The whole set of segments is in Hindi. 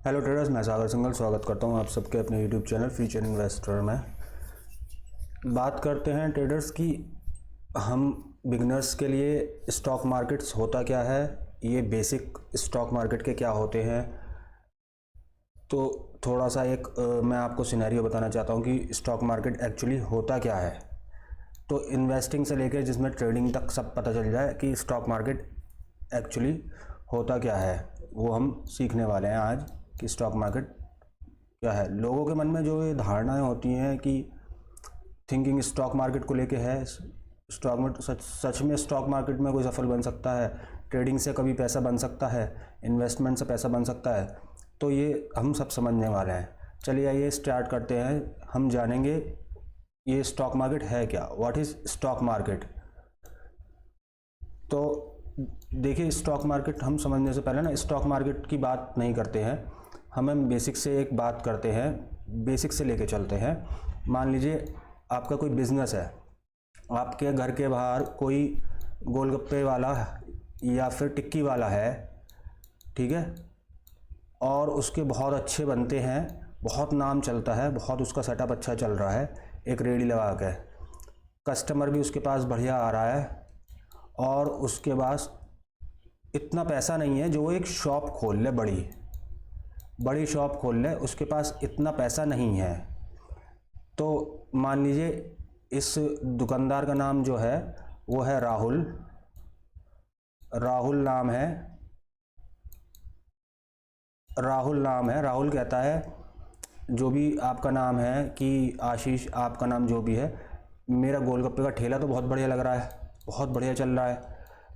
हेलो ट्रेडर्स, मैं सागर सिंघल स्वागत करता हूं आप सबके अपने यूट्यूब चैनल फ्यूचर इन्वेस्टर में। बात करते हैं ट्रेडर्स की, हम बिगनर्स के लिए स्टॉक मार्केट्स होता क्या है, ये बेसिक स्टॉक मार्केट के क्या होते हैं। तो थोड़ा सा मैं आपको सिनेरियो बताना चाहता हूं कि स्टॉक मार्केट एक्चुअली होता क्या है। तो इन्वेस्टिंग से लेकर जिसमें ट्रेडिंग तक सब पता चल जाए कि स्टॉक मार्केट एक्चुअली होता क्या है, वो हम सीखने वाले हैं आज कि स्टॉक मार्केट क्या है। लोगों के मन में जो ये धारणाएं होती हैं कि थिंकिंग स्टॉक मार्केट को लेके है, स्टॉक मार्केट सच में स्टॉक मार्केट में कोई सफल बन सकता है, ट्रेडिंग से कभी पैसा बन सकता है, इन्वेस्टमेंट से पैसा बन सकता है, तो ये हम सब समझने वाले हैं। चलिए आइए स्टार्ट करते हैं। हम जानेंगे ये स्टॉक मार्केट है क्या, व्हाट इज़ स्टॉक मार्केट। तो देखिए, स्टॉक मार्केट हम समझने से पहले ना स्टॉक मार्केट की बात नहीं करते हैं, हमें बेसिक से एक बात करते हैं, बेसिक से लेके चलते हैं। मान लीजिए आपका कोई बिजनेस है, आपके घर के बाहर कोई गोलगप्पे वाला या फिर टिक्की वाला है, ठीक है, और उसके बहुत अच्छे बनते हैं, बहुत नाम चलता है, बहुत उसका सेटअप अच्छा चल रहा है, एक रेडी लगा के कस्टमर भी उसके पास बढ़िया आ रहा है, और उसके पास इतना पैसा नहीं है जो वो एक शॉप खोल ले, बड़ी शॉप खोल ले, उसके पास इतना पैसा नहीं है। तो मान लीजिए इस दुकानदार का नाम जो है वो है राहुल नाम है, राहुल कहता है, जो भी आपका नाम है कि आशीष, आपका नाम जो भी है, मेरा गोलगप्पे का ठेला तो बहुत बढ़िया लग रहा है, बहुत बढ़िया चल रहा है,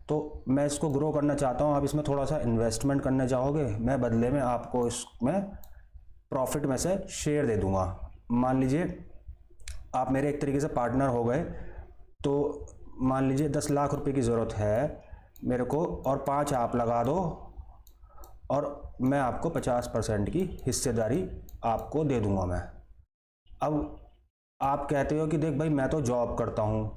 तो मैं इसको ग्रो करना चाहता हूँ। आप इसमें थोड़ा सा इन्वेस्टमेंट करना चाहोगे, मैं बदले में आपको इसमें प्रॉफिट में से शेयर दे दूँगा। मान लीजिए आप मेरे एक तरीके से पार्टनर हो गए, तो मान लीजिए 10 लाख रुपए की ज़रूरत है मेरे को, और 5 आप लगा दो, और मैं आपको 50% की हिस्सेदारी आपको दे दूँगा मैं। अब आप कहते हो कि देख भाई, मैं तो जॉब करता हूँ,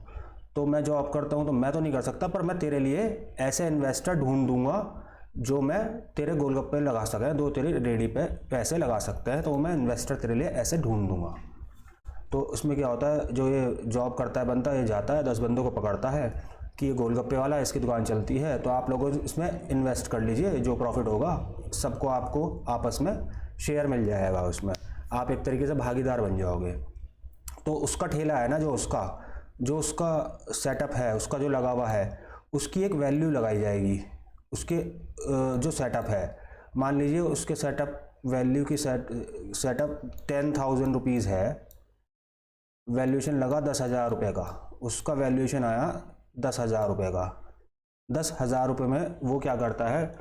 तो मैं जॉब करता हूँ तो मैं तो नहीं कर सकता, पर मैं तेरे लिए ऐसे इन्वेस्टर ढूंढ दूंगा जो मैं तेरे गोलगप्पे लगा सके, दो तेरे रेडी पे पैसे लगा सकते हैं, तो मैं इन्वेस्टर तेरे लिए ऐसे ढूंढ दूंगा। तो उसमें क्या होता है, जो ये जॉब करता है बंदा, ये जाता है 10 बंदों को पकड़ता है कि ये गोलगप्पे वाला है, इसकी दुकान चलती है, तो आप लोगों इसमें इन्वेस्ट कर लीजिए, जो प्रॉफिट होगा सबको आपको आपस में शेयर मिल जाएगा, उसमें आप एक तरीके से भागीदार बन जाओगे। तो उसका ठेला है ना, जो उसका सेटअप है, उसका जो लगा हुआ है, उसकी एक वैल्यू लगाई जाएगी, उसके जो सेटअप है। मान लीजिए उसके सेटअप वैल्यू की सेटअप 10,000 रुपीज़ है, वैल्यूएशन लगा 10,000 रुपये का, उसका वैल्यूएशन आया 10,000 रुपये का। 10,000 रुपये में वो क्या करता है,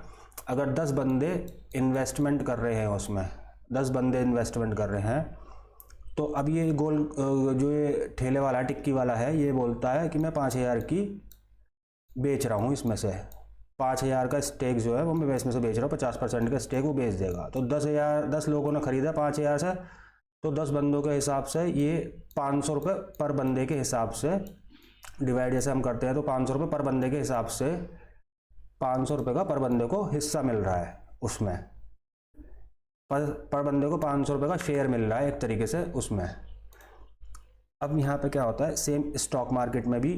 अगर 10 बंदे इन्वेस्टमेंट कर रहे हैं, उसमें 10 बंदे इन्वेस्टमेंट कर रहे हैं, तो अब ये जो ये ठेले वाला टिक्की वाला है, ये बोलता है कि मैं 5,000 की बेच रहा हूँ, इसमें से 5,000 का स्टेक जो है वो मैं इसमें से बेच रहा हूँ, 50% का स्टेक वो बेच देगा। तो 10 लोगों ने खरीदा 5,000 से, तो 10 बंदों के हिसाब से ये 500 रुपये पर बंदे के हिसाब से डिवाइड जैसे हम करते हैं, तो 500 रुपये पर बंदे के हिसाब से 500 रुपये का पर बंदे को हिस्सा मिल रहा है, उसमें पर बंदे को 500 रुपये का शेयर मिल रहा है एक तरीके से उसमें। अब यहाँ पे क्या होता है, सेम स्टॉक मार्केट में भी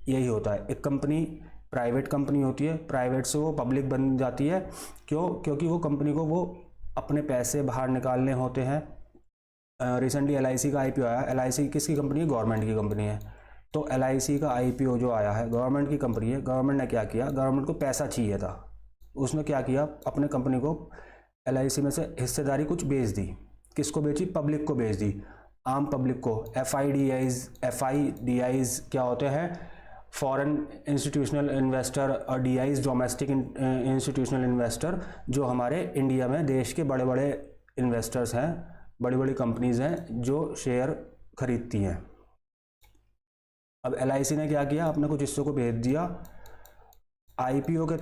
यही होता है। एक कंपनी प्राइवेट कंपनी होती है, प्राइवेट से वो पब्लिक बन जाती है, क्योंकि वो कंपनी को वो अपने पैसे बाहर निकालने होते हैं। रिसेंटली LIC का IPO आया। LIC किसकी कंपनी है, गवर्नमेंट की कंपनी है। तो LIC का IPO जो आया है, गवर्नमेंट की कंपनी है। गवर्नमेंट ने क्या किया, गवर्नमेंट को पैसा चाहिए था, उसने क्या किया, अपने कंपनी को LIC में से हिस्सेदारी कुछ बेच दी। किसको बेची, पब्लिक को बेच दी, आम पब्लिक को। FIDIs क्या होते हैं, फॉरेन इंस्टीट्यूशनल इन्वेस्टर, और DIs डोमेस्टिक इंस्टीट्यूशनल इन्वेस्टर, जो हमारे इंडिया में देश के बड़े बड़े इन्वेस्टर्स हैं, बड़ी बड़ी कंपनीज हैं जो शेयर खरीदती हैं। अब LIC ने क्या किया, अपने कुछ हिस्सों को बेच दिया, IPO के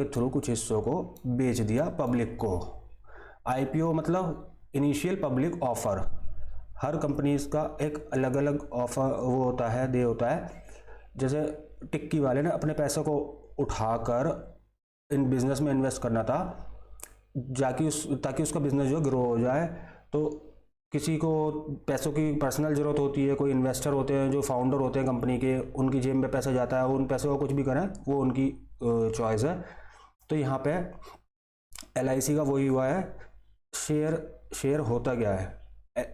थ्रू कुछ हिस्सों को बेच दिया पब्लिक को। IPO मतलब इनिशियल पब्लिक ऑफर। हर कंपनीज का एक अलग अलग ऑफर वो होता है, दे होता है। जैसे टिक्की वाले ने अपने पैसों को उठाकर इन बिजनेस में इन्वेस्ट करना था, ताकि उसका बिजनेस जो ग्रो हो जाए। तो किसी को पैसों की पर्सनल ज़रूरत होती है, कोई इन्वेस्टर होते हैं जो फाउंडर होते हैं कंपनी के, उनकी जेब में पैसा जाता है, वो उन पैसों को कुछ भी करें वो उनकी चॉइस है। तो यहाँ पे LIC का वही हुआ है। शेयर होता क्या है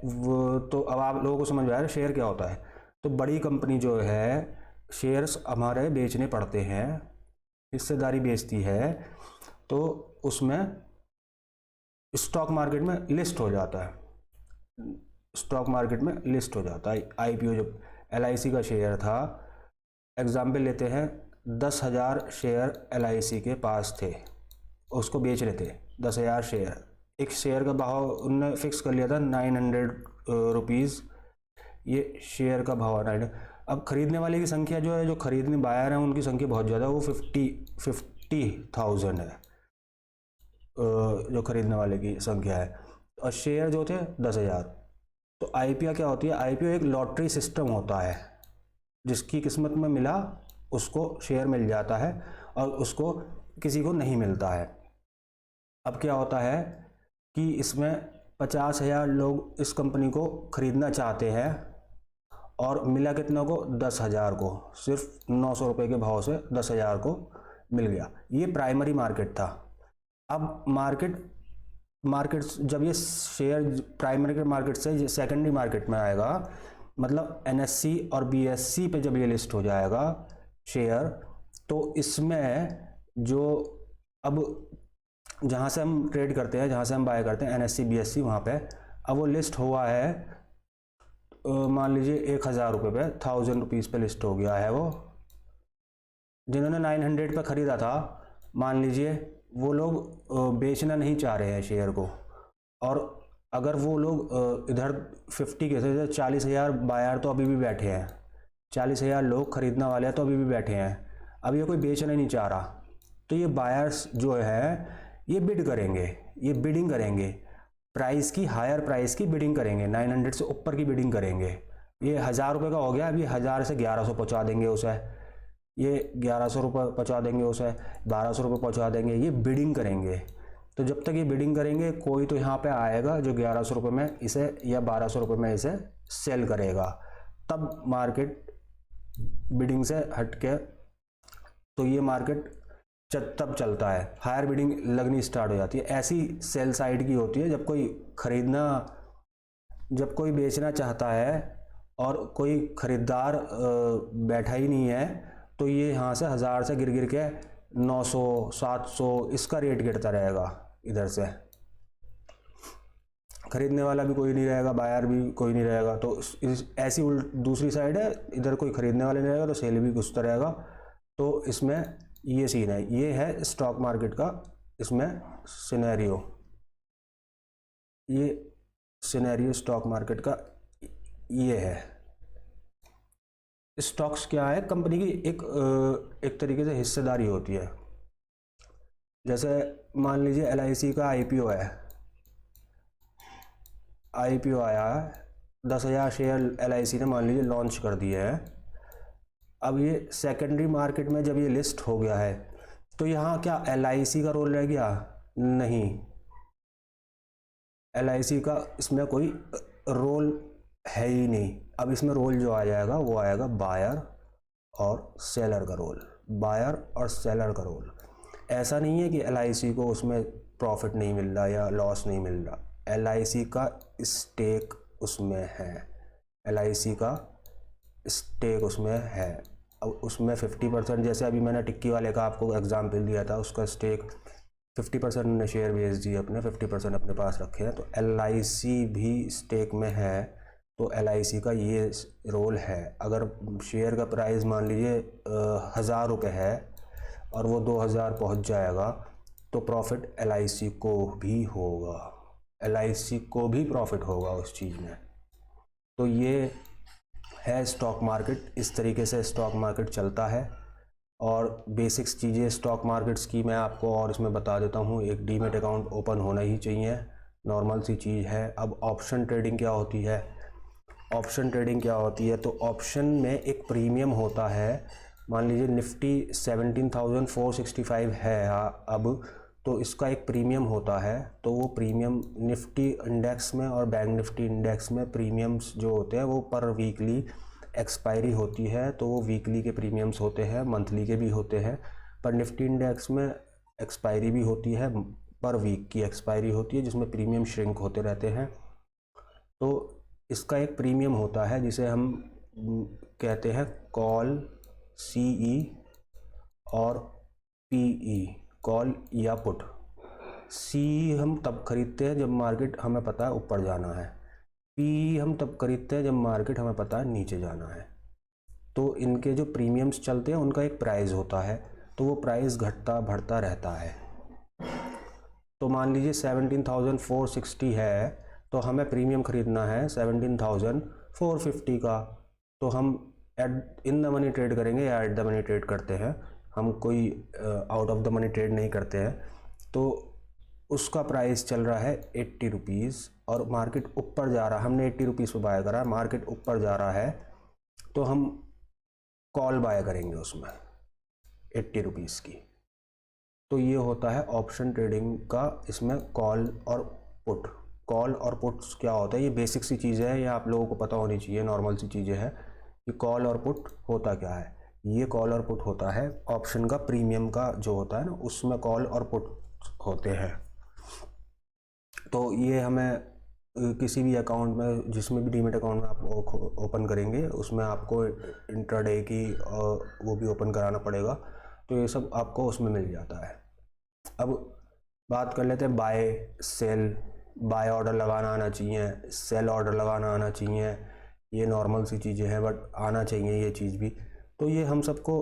वो तो अब आप लोगों को समझ में आया शेयर क्या होता है। तो बड़ी कंपनी जो है शेयर्स हमारे बेचने पड़ते हैं, हिस्सेदारी बेचती है, तो उसमें स्टॉक मार्केट में लिस्ट हो जाता है, स्टॉक मार्केट में लिस्ट हो जाता है। IPO जब LIC का शेयर था, एग्जाम्पल लेते हैं 10,000 शेयर LIC के पास थे, उसको बेच रहे थे 10,000 शेयर। एक शेयर का भाव उनने फिक्स कर लिया था 900 रुपीज़, ये शेयर का भाव 900। अब खरीदने वाले की संख्या जो है, जो खरीदने बायर हैं उनकी संख्या बहुत ज़्यादा, वो 50,000 है जो खरीदने वाले की संख्या है, और शेयर जो थे 10,000। तो IPO क्या होती है? IPO एक लॉटरी सिस्टम होता है, जिसकी किस्मत में मिला उसको शेयर मिल जाता है और उसको किसी को नहीं मिलता है। अब क्या होता है कि इसमें 50,000 लोग इस कंपनी को खरीदना चाहते हैं और मिला कितना को? 10,000 को, सिर्फ 900 रुपये के भाव से 10,000 को मिल गया। ये प्राइमरी मार्केट था। अब मार्केट जब ये शेयर प्राइमरी मार्केट से सेकेंडरी मार्केट में आएगा, मतलब NSE और BSE पे जब ये लिस्ट हो जाएगा शेयर, तो इसमें जो अब जहाँ से हम ट्रेड करते हैं, जहाँ से हम बाय करते हैं NSE BSE, वहाँ पे अब वो लिस्ट हुआ है, मान लीजिए 1,000 रुपये पे, 1,000 रुपीज़ पे लिस्ट हो गया है। वो जिन्होंने 900 पे ख़रीदा था, मान लीजिए वो लोग बेचना नहीं चाह रहे हैं शेयर को, और अगर वो लोग इधर 50 के थे, 40,000 बायर तो अभी भी बैठे हैं, 40,000 लोग खरीदने वाले हैं तो अभी भी बैठे हैं, अब ये कोई बेचना नहीं चाह रहा, तो ये बायर्स जो है ये बिड करेंगे, ये बिडिंग करेंगे, प्राइस की, हायर प्राइस की बिडिंग करेंगे, 900 से ऊपर की बिडिंग करेंगे। ये 1,000 रुपये का हो गया, अभी 1,000 से 1,100 पहुँचा देंगे उसे, ये 1,100 रुपये पहुँचा देंगे उसे, 1,200 रुपये पहुँचा देंगे, ये बिडिंग करेंगे। तो जब तक ये बिडिंग करेंगे, कोई तो यहाँ पे आएगा जो 1,100 रुपये में इसे या 1,200 रुपये में इसे सेल करेगा, तब मार्केट बिडिंग से हट के, तो ये मार्केट तब चलता है, हायर बिडिंग लगनी स्टार्ट हो जाती है। ऐसी सेल साइड की होती है, जब कोई बेचना चाहता है और कोई ख़रीदार बैठा ही नहीं है, तो ये यहाँ से 1,000 से गिर के 900 700 इसका रेट गिरता रहेगा। इधर से खरीदने वाला भी कोई नहीं रहेगा, बायर भी कोई नहीं रहेगा, तो ऐसी दूसरी साइड है, इधर कोई खरीदने वाले नहीं रहेगा तो सेल भी घुसता रहेगा। तो इसमें ये सीन है, ये है स्टॉक मार्केट का इसमें सिनेरियो, ये सिनेरियो स्टॉक मार्केट का ये है। स्टॉक्स क्या है? कंपनी की एक तरीके से हिस्सेदारी होती है। जैसे मान लीजिए LIC का IPO है, IPO आया है, 10,000 शेयर LIC ने मान लीजिए लॉन्च कर दिए हैं। अब ये सेकेंडरी मार्केट में जब ये लिस्ट हो गया है, तो यहाँ क्या LIC का रोल रह गया? नहीं, LIC का इसमें कोई रोल है ही नहीं। अब इसमें रोल जो आ जाएगा वो आएगा बायर और सेलर का रोल, बायर और सेलर का रोल। ऐसा नहीं है कि LIC को उसमें प्रॉफिट नहीं मिल रहा या लॉस नहीं मिल रहा, LIC का स्टेक उसमें है, LIC का स्टेक उसमें है। अब उसमें 50%, जैसे अभी मैंने टिक्की वाले का आपको एग्जाम्पल दिया था, उसका स्टेक 50% उन्होंने शेयर बेच दिए अपने, 50% अपने पास रखे हैं। तो LIC भी स्टेक में है, तो LIC का ये रोल है। अगर शेयर का प्राइस मान लीजिए 1,000 रुपये है और वो 2,000 पहुँच जाएगा, तो प्रॉफिट LIC को भी होगा, LIC को भी प्रॉफिट होगा उस चीज़ में। तो ये है स्टॉक मार्केट, इस तरीके से स्टॉक मार्केट चलता है। और बेसिक्स चीज़ें स्टॉक मार्केट्स की मैं आपको और इसमें बता देता हूँ। एक डीमैट अकाउंट ओपन होना ही चाहिए, नॉर्मल सी चीज़ है। अब ऑप्शन ट्रेडिंग क्या होती है? ऑप्शन ट्रेडिंग क्या होती है? तो ऑप्शन में एक प्रीमियम होता है। मान लीजिए निफ्टी 17,465 है अब, तो इसका एक प्रीमियम होता है। तो वो प्रीमियम निफ्टी इंडेक्स में और बैंक निफ्टी इंडेक्स में प्रीमियम्स जो होते हैं वो पर वीकली एक्सपायरी होती है। तो वो वीकली के प्रीमियम्स होते हैं, मंथली के भी होते हैं। पर निफ्टी इंडेक्स में एक्सपायरी भी होती है, पर वीक की एक्सपायरी होती है, जिसमें प्रीमियम श्रिंक होते रहते हैं। तो इसका एक प्रीमियम होता है जिसे हम कहते हैं कॉल, CE और PE, कॉल या पुट। CE हम तब खरीदते हैं जब मार्केट हमें पता है ऊपर जाना है, PE हम तब खरीदते हैं जब मार्केट हमें पता है नीचे जाना है। तो इनके जो प्रीमियम्स चलते हैं उनका एक प्राइस होता है, तो वो प्राइस घटता बढ़ता रहता है। तो मान लीजिए 17,460 है, तो हमें प्रीमियम खरीदना है 17,450 का। तो हम इन द मनी ट्रेड करेंगे या एट द मनी ट्रेड करते हैं, हम कोई out of the money trade नहीं करते हैं। तो उसका प्राइस चल रहा है 80 रुपीज़ और मार्केट ऊपर जा रहा है, हमने 80 रुपीज़ पर बाय करा, मार्केट ऊपर जा रहा है तो हम कॉल बाय करेंगे उसमें 80 रुपीज़ की। तो ये होता है ऑप्शन ट्रेडिंग का, इसमें कॉल और पुट। कॉल और पुट्स क्या होता है, ये बेसिक सी चीज़ें हैं, ये आप लोगों को पता होनी चाहिए, नॉर्मल सी चीज़ें हैं कि कॉल और पुट होता क्या है। ये कॉल और पुट होता है ऑप्शन का प्रीमियम का जो होता है ना, उसमें कॉल और पुट होते हैं। तो ये हमें किसी भी अकाउंट में, जिसमें भी डीमेट अकाउंट में आप ओपन करेंगे, उसमें आपको इंट्राडे की वो भी ओपन कराना पड़ेगा। तो ये सब आपको उसमें मिल जाता है। अब बात कर लेते हैं बाय सेल। बाय ऑर्डर लगाना आना चाहिए, सेल ऑर्डर लगाना आना चाहिए, ये नॉर्मल सी चीज़ें हैं बट आना चाहिए ये चीज़ भी। तो ये हम सबको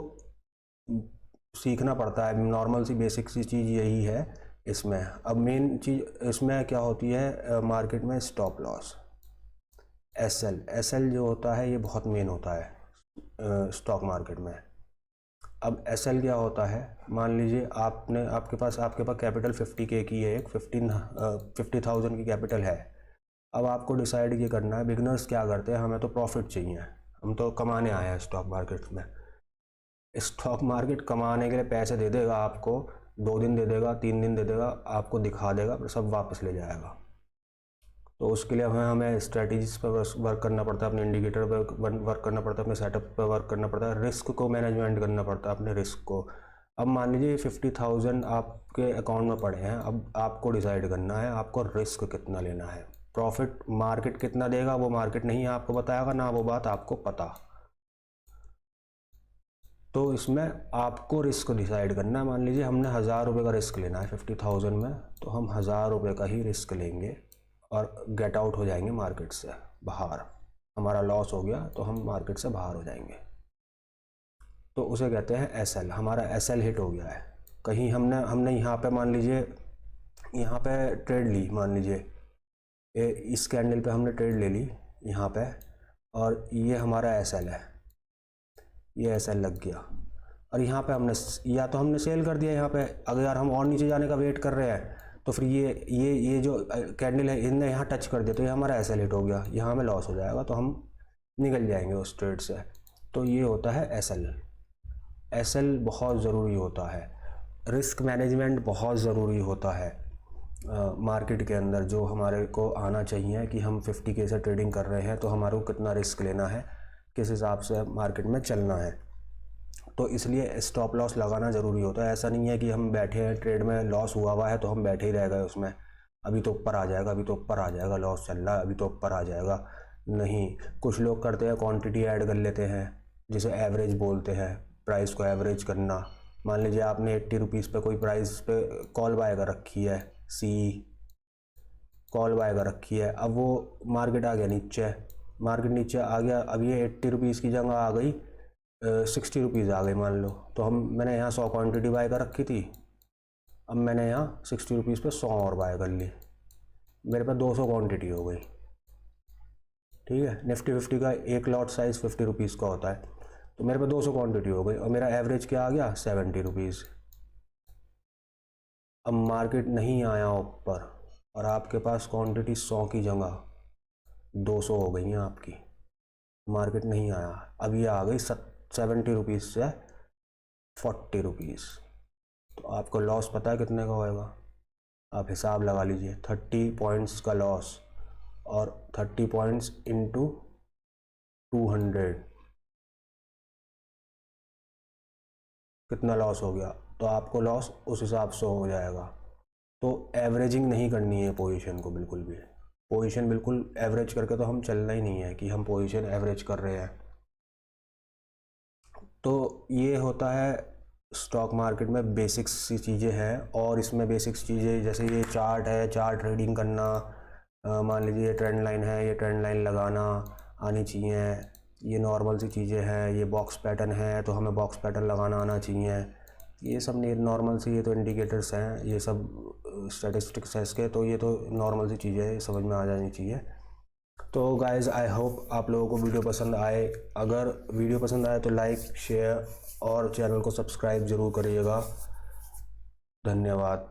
सीखना पड़ता है, नॉर्मल सी बेसिक सी चीज़ यही है इसमें। अब मेन चीज़ इसमें क्या होती है मार्केट में, स्टॉप लॉस। SL जो होता है ये बहुत मेन होता है स्टॉक मार्केट में। अब SL क्या होता है, मान लीजिए आपके पास कैपिटल 50K की है, एक 50,000 की कैपिटल है। अब आपको डिसाइड ये करना है, बिगनर्स क्या करते हैं, हमें तो प्रॉफिट चाहिए, हम तो कमाने आए हैं स्टॉक मार्केट में। स्टॉक मार्केट कमाने के लिए पैसे दे देगा आपको, 2 दिन दे देगा, 3 दिन दे देगा, आपको दिखा देगा, फिर सब वापस ले जाएगा। तो उसके लिए हमें स्ट्रेटजीज पर वर्क करना पड़ता है, अपने इंडिकेटर पर वर्क करना पड़ता है, अपने सेटअप पर वर्क करना पड़ता है, रिस्क को मैनेजमेंट करना पड़ता है, अपने रिस्क को। अब मान लीजिए 50,000 आपके अकाउंट में पड़े हैं, अब आपको डिसाइड करना है आपको रिस्क कितना लेना है। प्रॉफिट मार्केट कितना देगा वो मार्केट नहीं आपको बताएगा, ना वो बात आपको पता। तो इसमें आपको रिस्क डिसाइड करना है। मान लीजिए हमने 1,000 रुपये का रिस्क लेना है 50,000 में, तो हम 1,000 रुपये का ही रिस्क लेंगे और गेट आउट हो जाएंगे मार्केट से बाहर। हमारा लॉस हो गया तो हम मार्केट से बाहर हो जाएंगे, तो उसे कहते हैं SL। हमारा SL हिट हो गया है, कहीं हमने यहाँ पे मान लीजिए यहाँ पे ट्रेड ली, मान लीजिए इस कैंडल पे हमने ट्रेड ले ली यहाँ पे, और ये हमारा SL है, ये SL लग गया, और यहाँ पे हमने सेल कर दिया यहाँ पे। अगर हम और नीचे जाने का वेट कर रहे हैं तो फिर ये जो कैंडल है इनने यहाँ टच कर दिया, तो ये हमारा SL हिट हो गया, यहाँ हमें लॉस हो जाएगा, तो हम निकल जाएंगे उस ट्रेड से। तो ये होता है SL बहुत ज़रूरी होता है। रिस्क मैनेजमेंट बहुत ज़रूरी होता है मार्केट के अंदर, जो हमारे को आना चाहिए कि हम 50K से ट्रेडिंग कर रहे हैं तो हमारे को कितना रिस्क लेना है, किस हिसाब से मार्केट में चलना है। तो इसलिए स्टॉप लॉस लगाना ज़रूरी होता है। ऐसा नहीं है कि हम बैठे हैं ट्रेड में, लॉस हुआ है तो हम बैठे ही रह गए उसमें, अभी तो ऊपर आ जाएगा, अभी तो ऊपर आ जाएगा, लॉस चल रहा है अभी तो ऊपर आ जाएगा। नहीं, कुछ लोग करते हैं क्वांटिटी ऐड कर लेते हैं, जिसे एवरेज बोलते हैं, प्राइस को एवरेज करना। मान लीजिए आपने 80 रुपीज़ पे कोई प्राइस पे कॉल बाय कर रखी है, कॉल बाय कर रखी है। अब वो मार्केट आ गया नीचे, मार्केट नीचे आ गया, अब ये 80 रुपीज़ की जगह आ गई 60 रुपीज़ आ गई मान लो। तो मैंने यहाँ 100 क्वांटिटी बाय कर रखी थी, अब मैंने यहाँ 60 रुपीज़ पे 100 और बाय कर ली, मेरे पास 200 क्वांटिटी हो गई। ठीक है, निफ्टी 50 का एक लॉट साइज़ 50 रुपीज़ का होता है, तो मेरे पास 200 क्वांटिटी हो गई और मेरा एवरेज क्या आ गया 70 रुपीज़। अब मार्केट नहीं आया ऊपर और आपके पास क्वांटिटी 100 की जगह 200 हो गई हैं आपकी, मार्केट नहीं आया, अब ये आ गई 70 रुपीज़ से 40 रुपीज़, तो आपको लॉस पता है कितने का होएगा। आप हिसाब लगा लीजिए, 30 पॉइंट्स का लॉस, और 30 पॉइंट्स इंटू 200 कितना लॉस हो गया, तो आपको लॉस उस हिसाब से हो जाएगा। तो एवरेजिंग नहीं करनी है पोजीशन को, बिल्कुल भी पोजीशन बिल्कुल एवरेज करके तो हम चलना ही नहीं है कि हम पोजीशन एवरेज कर रहे हैं। तो ये होता है स्टॉक मार्केट में बेसिक्स सी चीज़ें हैं, और इसमें बेसिक्स चीज़ें जैसे ये चार्ट है, चार्ट रीडिंग करना, मान लीजिए ट्रेंड लाइन है, ये ट्रेंड लाइन लगाना आनी चाहिए, ये नॉर्मल सी चीज़ें हैं, ये बॉक्स पैटर्न है तो हमें बॉक्स पैटर्न लगाना आना चाहिए, ये सब नॉर्मल सी, ये तो इंडिकेटर्स हैं, ये सब स्टैटिस्टिक्स है इसके, तो ये तो नॉर्मल सी चीज़ें समझ में आ जानी चाहिए। तो गाइज़ आई होप आप लोगों को वीडियो पसंद आए। अगर वीडियो पसंद आए तो लाइक, शेयर और चैनल को सब्सक्राइब ज़रूर करिएगा। धन्यवाद।